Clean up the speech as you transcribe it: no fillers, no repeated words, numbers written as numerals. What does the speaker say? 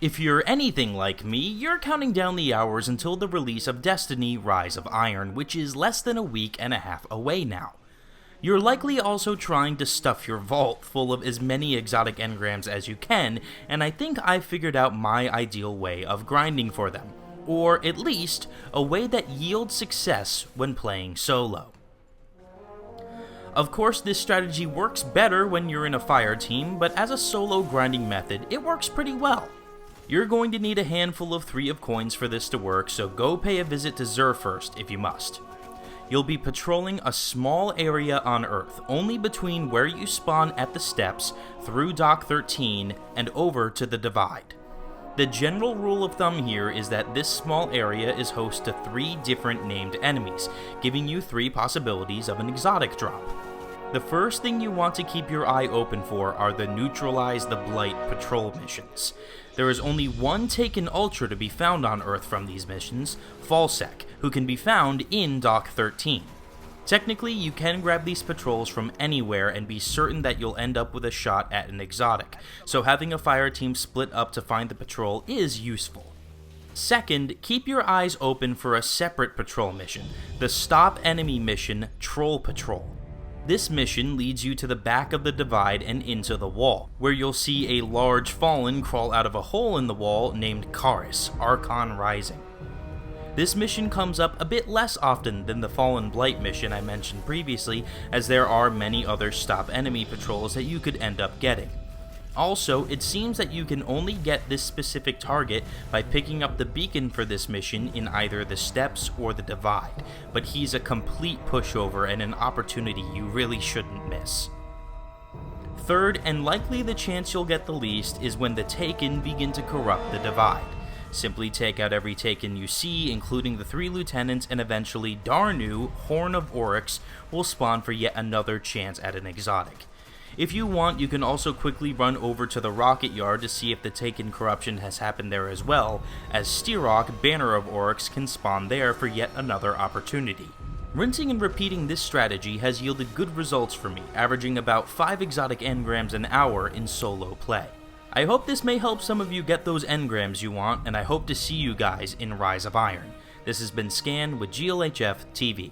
If you're anything like me, you're counting down the hours until the release of Destiny: Rise of Iron, which is less than a week and a half away now. You're likely also trying to stuff your vault full of as many exotic engrams as you can, and I think I've figured out my ideal way of grinding for them, or at least a way that yields success when playing solo. Of course, this strategy works better when you're in a fire team, but as a solo grinding method, it works pretty well. You're going to need a handful of 3 of coins for this to work, so go pay a visit to Xur first if you must. You'll be patrolling a small area on Earth, only between where you spawn at the steps, through Dock 13, and over to the Divide. The general rule of thumb here is that this small area is host to 3 different named enemies, giving you 3 possibilities of an exotic drop. The first thing you want to keep your eye open for are the Neutralize the Blight patrol missions. There is only one Taken Ultra to be found on Earth from these missions, Falsec, who can be found in Dock 13. Technically, you can grab these patrols from anywhere and be certain that you'll end up with a shot at an exotic, so having a fire team split up to find the patrol is useful. Second, keep your eyes open for a separate patrol mission, the Stop Enemy mission, Troll Patrol. This mission leads you to the back of the Divide and into the wall, where you'll see a large Fallen crawl out of a hole in the wall named Karis, Archon Rising. This mission comes up a bit less often than the Fallen Blight mission I mentioned previously, as there are many other Stop Enemy patrols that you could end up getting. Also, it seems that you can only get this specific target by picking up the beacon for this mission in either the steps or the Divide, but he's a complete pushover and an opportunity you really shouldn't miss. Third, and likely the chance you'll get the least, is when the Taken begin to corrupt the Divide. Simply take out every Taken you see, including the 3 lieutenants, and eventually Darnu, Horn of Oryx, will spawn for yet another chance at an exotic. If you want, you can also quickly run over to the Rocket Yard to see if the Taken corruption has happened there as well, as Steerok, Banner of Oryx, can spawn there for yet another opportunity. Rinsing and repeating this strategy has yielded good results for me, averaging about 5 exotic engrams an hour in solo play. I hope this may help some of you get those engrams you want, and I hope to see you guys in Rise of Iron. This has been Scan with GLHF TV.